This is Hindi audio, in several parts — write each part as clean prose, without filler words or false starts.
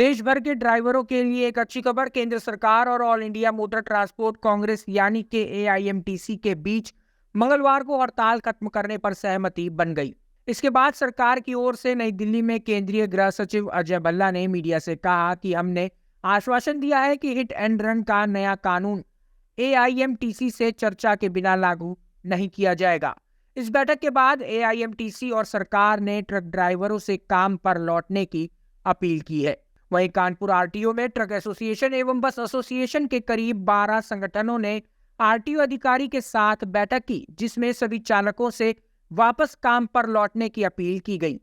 देश भर के ड्राइवरों के लिए एक अच्छी खबर। केंद्र सरकार और all India motor transport Congress यानी कि AIMTC के बीच मंगलवार को हड़ताल खत्म करने पर सहमति बन गई। इसके बाद सरकार की ओर से नई दिल्ली में केंद्रीय गृह सचिव अजय भल्ला ने मीडिया से कहा कि हमने आश्वासन दिया है कि हिट एंड रन का नया कानून AIMTC से चर्चा के बिना लागू नहीं किया जाएगा। इस बैठक के बाद AIMTC और सरकार ने ट्रक ड्राइवरों से काम पर लौटने की अपील की है। वहीं कानपुर RTO में ट्रक एसोसिएशन एवं बस एसोसिएशन के करीब 12 संगठनों ने RTO अधिकारी के साथ बैठक की, जिसमें सभी चालकों से वापस काम पर लौटने की अपील की गई।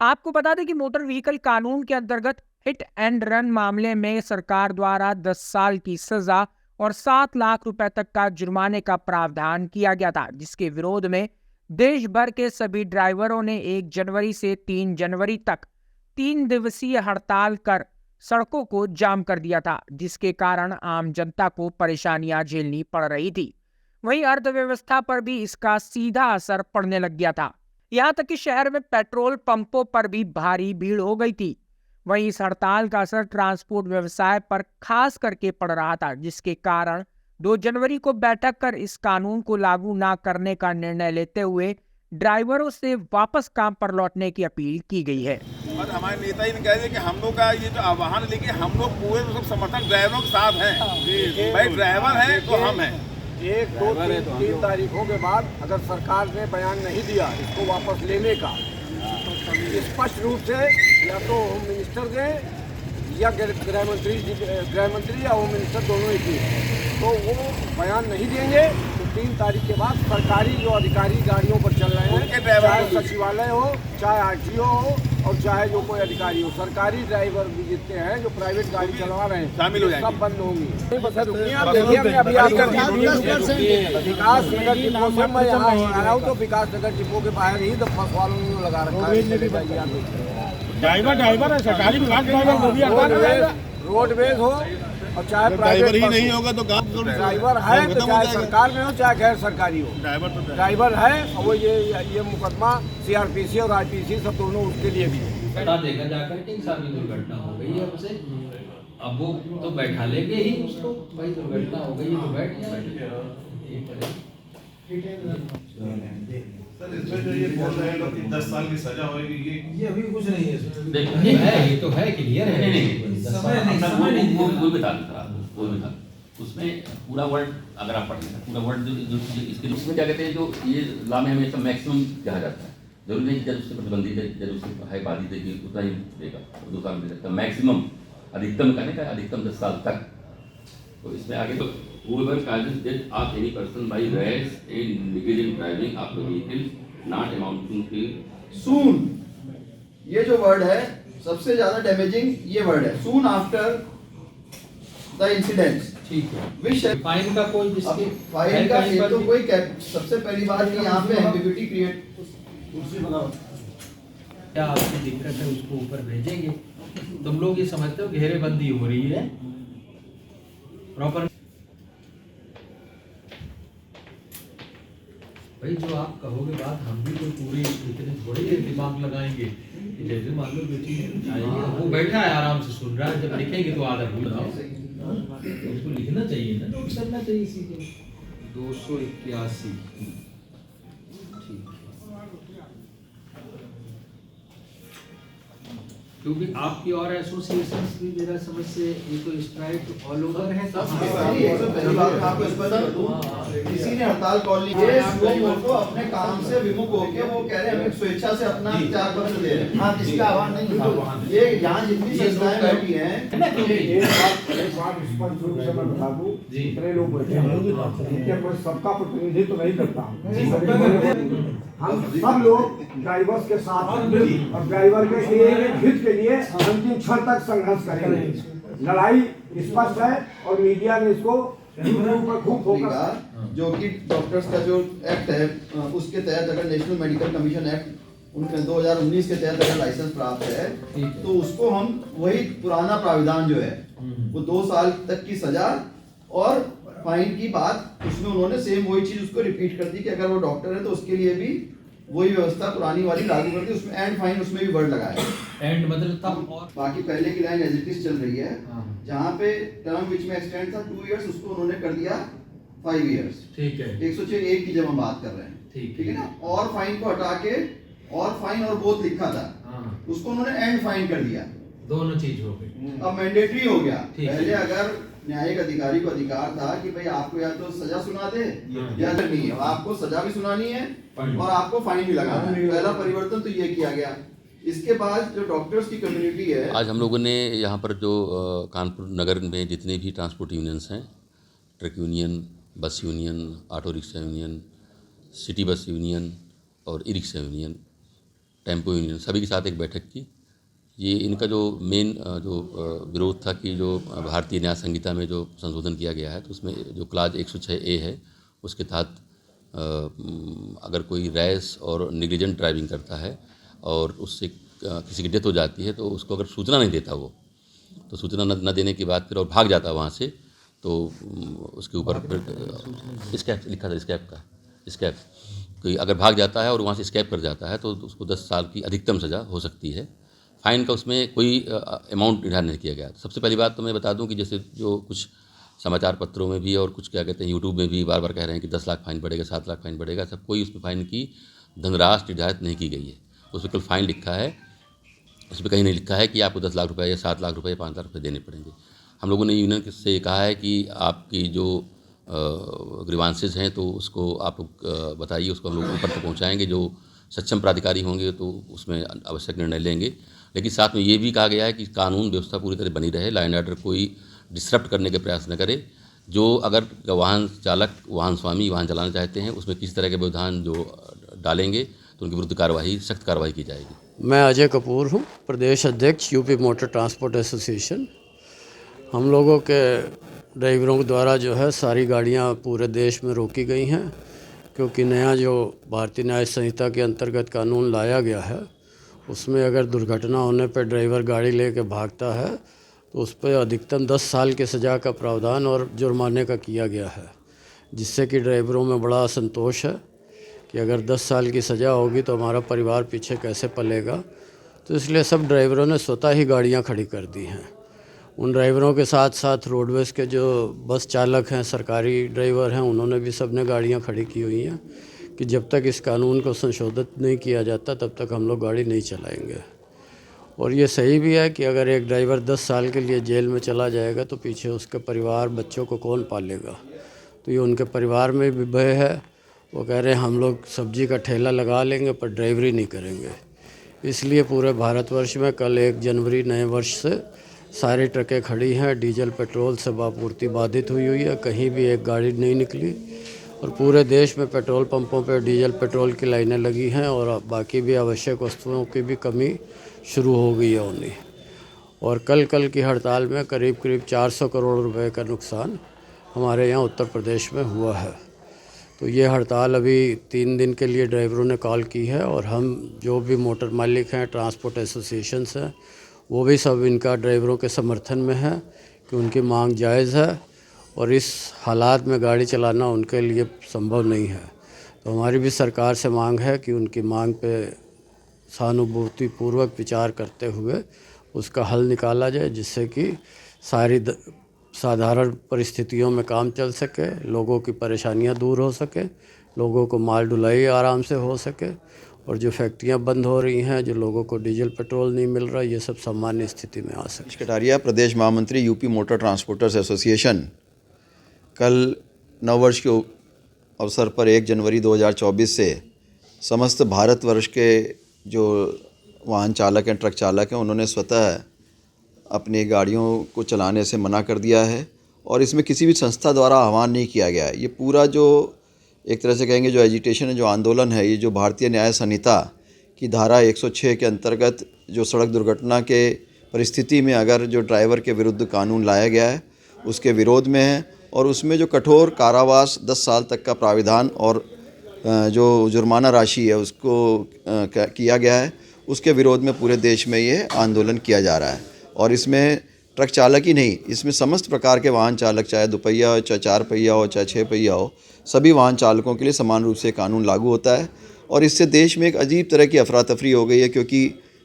आपको बता दें कि मोटर व्हीकल कानून के अंतर्गत हिट एंड रन मामले में सरकार द्वारा 10 साल की सजा और 7 लाख रुपए तक का जुर्माने का प्रावधान किया गया था, जिसके विरोध में देश भर के सभी ड्राइवरों ने 1 जनवरी से 3 जनवरी तक 3 दिवसीय हड़ताल कर सड़कों को जाम कर दिया था, जिसके कारण आम जनता को परेशानियां झेलनी पड़ रही थी। वहीं अर्थव्यवस्था पर भी इसका सीधा असर पड़ने लग गया था। यहां तक कि शहर में पेट्रोल पंपों पर भी भारी भीड़ हो गई थी। वहीं इस हड़ताल का असर ट्रांसपोर्ट व्यवसाय पर खास करके पड़ रहा था, जिसके कारण 2 जनवरी को बैठक कर इस कानून को लागू न करने का निर्णय लेते हुए ड्राइवरों से वापस काम पर लौटने की अपील की गई है। और हमारे नेता ही कह रहे कि हम लोग का ये जो आह्वान लेके हम लोग पूरे सब समर्थन ड्राइवरों के साथ हैं। भाई ड्राइवर है तो हम हैं। 1, 2, 3 तारीखों के बाद अगर सरकार ने बयान नहीं दिया इसको वापस लेने का, स्पष्ट रूप से या तो होम मिनिस्टर दें या गृह मंत्री या होम मिनिस्टर दोनों ही दें, तो वो बयान नहीं देंगे तो 3 तारीख के बाद सरकारी जो अधिकारी गाड़ियों पर चल रहे हैं, चाहे सचिवालय हो, चाहे RTO हो और चाहे जो कोई अधिकारी हो, सरकारी ड्राइवर भी जितने हैं जो प्राइवेट गाड़ी चलवा रहे हैं शामिल हो जाएंगे, सब बंद होंगी। विकास नगर डिपो से मैं यहाँ आ रहा हूँ तो विकास नगर डिपो के बाहर ही तो बस वालों ने लगा रखा है। ड्राइवर है, सरकारी ड्राइवर रोडवेज हो और चाहे प्राइवेट ही नहीं होगा तो ड्राइवर है तो चाहे सरकार में हो चाहे गैर सरकारी हो, ड्राइवर है और वो ये मुकदमा CRPC और IPC सब दोनों उसके लिए भी बता देगा जाकर कि इंसानी दुर्घटना हो गई है उसे, अब वो तो बैठा लेंगे ही उसको, भाई दुर्घटना हो गई तो बैठ जाए। सर इसमें जो ये बोल रहे हैं कि 10 साल की सजा होगी, ये अभी कुछ नहीं है इसमें। देखिए है, ये तो है क्लियर है। नहीं वो बता उसमें पूरा वर्ड अगर आप पढ़ेंगे पूरा वर्ड जो इसके उसमें क्या कहते हैं, जो ये लॉ में हमेशा मैक्सिमम कहा जाता है। जरूरी नहीं जज उससे प्रतिबंधित है, जज उससे हाई बाधित है कि उतना ही देगा, 2 साल में दे सकता है। मैक्सिमम अधिकतम कहने का अधिकतम 10 साल तक। तो इसमें आगे तो whoever causes death of any person by rash and negligent driving of the vehicle not amounting to सून, ये जो वर्ड है सबसे ज्यादा डैमेजिंग ये वर्ड है, सून आफ्टर द इंसिडेंट्स। ठीक है, विश फाइन का कोई जिसके फाइन का ये तो कोई सबसे पहली बात कि यहाँ पे एम्बिग्यूटी क्रिएट क्या आपकी दिक्कत है उसको ऊपर भेजेंगे। तुम लोग ये समझते हो घेरेबंदी हो रही है प्रॉपर। भाई जो आप कहोगे बात हम भी कोई पूरी इतने थोड़ी देर दिमाग लगाएंगे कि जैसे मान लो जो चीज आएगी वो बैठा है आराम से सुन रहा है, जब लिखेंगे तो आधा भूल जाओ। उसको लिखना चाहिए ना, नोट करना चाहिए इसी को। 281 ठीक, क्योंकि आपकी और एसोसिएशन भी मेरा समझ से ये तो स्ट्राइक ऑल ओवर है। किसी ने हड़ताल कॉल ली है, वो अपने काम से विमुख होकर वो कह रहे हैं हमें स्वेच्छा से अपना त्याग पत्र दे रहे हैं। हाँ, किसका आह्वान नहीं है। ये यहाँ जितनी संस्थाएं बैठी हैं, एक बात स्पष्ट रूप से मैं बता दूं, जितने लोग बैठे हैं सबका प्रतिनिधित्व नहीं करता। हम सब लोग ड्राइवर्स के साथ हैं और ड्राइवर के हित के लिए अंतिम क्षण तक संघर्ष करेंगे। लड़ाई स्पष्ट है और मीडिया ने इसको खूब फोकस, जो कि डॉक्टर्स का जो एक्ट है उसके तहत अगर नेशनल मेडिकल कमीशन एक्ट उनके 2019 के तहत अगर लाइसेंस प्राप्त है तो उसको हम वही पुराना प्राविधान जो है वो 2 साल तक की सजा और फाइन की बात, उसमें उन्होंने सेम वही चीज उसको रिपीट कर दी कि अगर वो डॉक्टर है तो उसके लिए भी वही व्यवस्था पुरानी वाली लागू कर दी, उसमें एंड फाइन उसमें भी वर्ड लगाया है। एंड मतलब तब और बाकी पहले की लाइन एज इट इज चल रही है, हाँ। जहाँ पे टर्म विच में एक्सटेंड था 2 इयर्स, उसको उन्होंने कर दिया 5 इयर्स। ठीक है 106(1) की जब हम बात कर रहे हैं, ठीक है ना। और फाइन को हटा के और फाइन और बोथ लिखा था, हाँ। उसको उन्होंने एंड फाइन कर दिया, दोनों चीज हो गई। अब मैंडेटरी हो गया। ठीक है। पहले अगर न्यायिक अधिकारी को अधिकार था कि भाई आपको या तो सजा सुना दे या नहीं है, आपको सजा भी सुनानी है और आपको फाइन भी लगाना है। पहला परिवर्तन तो ये किया गया। इसके बाद जो डॉक्टर्स की कम्युनिटी है, आज हम लोगों ने यहाँ पर जो कानपुर नगर में जितने भी ट्रांसपोर्ट यूनियंस हैं, truck union, bus union, auto rickshaw union, city bus union और e rickshaw union, tempo union, सभी के साथ एक बैठक की। ये इनका जो मेन जो विरोध था कि जो भारतीय न्याय संहिता में जो संशोधन किया गया है, तो उसमें जो क्लाज 106(a) है, उसके तहत अगर कोई रैश और नेग्लिजेंट ड्राइविंग करता है और उससे किसी की डेथ हो जाती है, तो उसको अगर सूचना नहीं देता वो, तो सूचना न देने के बाद फिर और भाग जाता है वहाँ से, तो उसके ऊपर फिर स्कैप लिखा था, स्कैप कोई अगर भाग जाता है और वहाँ से स्कैप कर जाता है, तो उसको 10 साल की अधिकतम सज़ा हो सकती है। फ़ाइन का उसमें कोई अमाउंट निर्धारित नहीं किया गया। सबसे पहली बात तो मैं बता दूं कि जैसे जो कुछ समाचार पत्रों में भी और कुछ क्या कहते हैं यूट्यूब में भी बार बार कह रहे हैं कि 10 लाख फाइन बढ़ेगा, 7 लाख फाइन बढ़ेगा, सब कोई उसमें फ़ाइन की धनराशि निर्धारित नहीं की गई है। उसमें केवल फ़ाइन लिखा है, उसमें कहीं नहीं लिखा है कि आपको 10 लाख रुपये या 7 लाख रुपये या 5 लाख रुपये देने पड़ेंगे। हम लोगों ने यूनियन से कहा है कि आपकी जो ग्रीवांसेस हैं तो उसको आप लोग बताइए, उसको हम लोग ऊपर तक पहुँचाएँगे। जो सक्षम प्राधिकारी होंगे तो उसमें आवश्यक निर्णय लेंगे। लेकिन साथ में ये भी कहा गया है कि कानून व्यवस्था पूरी तरह बनी रहे, लॉ एंड ऑर्डर कोई डिसरप्ट करने के प्रयास न करे। जो अगर वाहन चालक, वाहन स्वामी वाहन चलाना चाहते हैं, उसमें किसी तरह के व्यवधान जो डालेंगे तो उनके विरुद्ध सख्त कार्रवाई की जाएगी। मैं अजय कपूर हूँ, प्रदेश अध्यक्ष यूपी मोटर ट्रांसपोर्ट एसोसिएशन। हम लोगों के ड्राइवरों के द्वारा जो है सारी गाड़ियाँ पूरे देश में रोकी गई हैं, क्योंकि नया जो भारतीय न्याय संहिता के अंतर्गत कानून लाया गया है, उसमें अगर दुर्घटना होने पर ड्राइवर गाड़ी लेकर भागता है तो उस पर अधिकतम 10 साल की सज़ा का प्रावधान और जुर्माने का किया गया है, जिससे कि ड्राइवरों में बड़ा असंतोष है कि अगर 10 साल की सज़ा होगी तो हमारा परिवार पीछे कैसे पलेगा। तो इसलिए सब ड्राइवरों ने स्वतः ही गाड़ियां खड़ी कर दी हैं। उन ड्राइवरों के साथ साथ रोडवेज़ के जो बस चालक हैं, सरकारी ड्राइवर हैं, उन्होंने भी सब ने गाड़ियाँ खड़ी की हुई हैं कि जब तक इस कानून को संशोधित नहीं किया जाता तब तक हम लोग गाड़ी नहीं चलाएंगे। और ये सही भी है कि अगर एक ड्राइवर 10 साल के लिए जेल में चला जाएगा तो पीछे उसके परिवार, बच्चों को कौन पालेगा। तो ये उनके परिवार में भी भय है। वो कह रहे हैं हम लोग सब्जी का ठेला लगा लेंगे पर ड्राइवरी नहीं करेंगे। इसलिए पूरे भारतवर्ष में कल 1 जनवरी नए वर्ष से सारी ट्रकें खड़ी हैं। डीजल पेट्रोल से आपूर्ति बाधित हुई है, कहीं भी एक गाड़ी नहीं निकली और पूरे देश में पेट्रोल पंपों पर डीजल पेट्रोल की लाइनें लगी हैं और बाकी भी आवश्यक वस्तुओं की भी कमी शुरू हो गई है उन्हीं। और कल की हड़ताल में करीब 400 करोड़ रुपए का नुकसान हमारे यहाँ उत्तर प्रदेश में हुआ है। तो ये हड़ताल अभी 3 दिन के लिए ड्राइवरों ने कॉल की है और हम जो भी मोटर मालिक हैं, ट्रांसपोर्ट एसोसिएशंस हैं, वो भी सब इनका ड्राइवरों के समर्थन में है कि उनकी मांग जायज़ है और इस हालात में गाड़ी चलाना उनके लिए संभव नहीं है। तो हमारी भी सरकार से मांग है कि उनकी मांग पे सहानुभूतिपूर्वक विचार करते हुए उसका हल निकाला जाए, जिससे कि सारी साधारण परिस्थितियों में काम चल सके, लोगों की परेशानियां दूर हो सके, लोगों को माल ढुलाई आराम से हो सके और जो फैक्ट्रियां बंद हो रही हैं, जो लोगों को डीजल पेट्रोल नहीं मिल रहा, ये सब सामान्य स्थिति में आ सके। कटारिया, प्रदेश महामंत्री यूपी मोटर ट्रांसपोर्टर्स एसोसिएशन। कल नववर्ष के अवसर पर 1 जनवरी 2024 से समस्त भारतवर्ष के जो वाहन चालक हैं, ट्रक चालक हैं, उन्होंने स्वतः अपनी गाड़ियों को चलाने से मना कर दिया है और इसमें किसी भी संस्था द्वारा आह्वान नहीं किया गया है। ये पूरा जो एक तरह से कहेंगे जो एजिटेशन है, जो आंदोलन है, ये जो भारतीय न्याय संहिता की धारा 106 के अंतर्गत जो सड़क दुर्घटना के परिस्थिति में अगर जो ड्राइवर के विरुद्ध कानून लाया गया है उसके विरोध में है और उसमें जो कठोर कारावास 10 साल तक का प्राविधान और जो जुर्माना राशि है उसको किया गया है, उसके विरोध में पूरे देश में ये आंदोलन किया जा रहा है। और इसमें ट्रक चालक ही नहीं, इसमें समस्त प्रकार के वाहन चालक, चाहे दुपहिया हो, चाहे 4 पहिया हो, चाहे 6 पहिया हो, सभी वाहन चालकों के लिए समान रूप से कानून लागू होता है और इससे देश में एक अजीब तरह की अफरा तफरी हो गई है, क्योंकि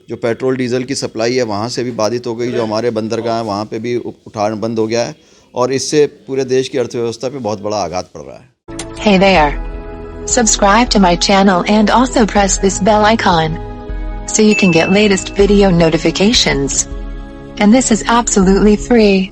जो पेट्रोल डीजल की सप्लाई है वहाँ से भी बाधित हो गई, जो हमारे बंदरगाह हैं वहाँ पे भी उठान बंद हो गया है, और इससे पूरे देश की अर्थव्यवस्था पे बहुत बड़ा आघात पड़ रहा है। Hey there. Subscribe to my channel and also press this bell icon so you can get latest video notifications. And this is absolutely free.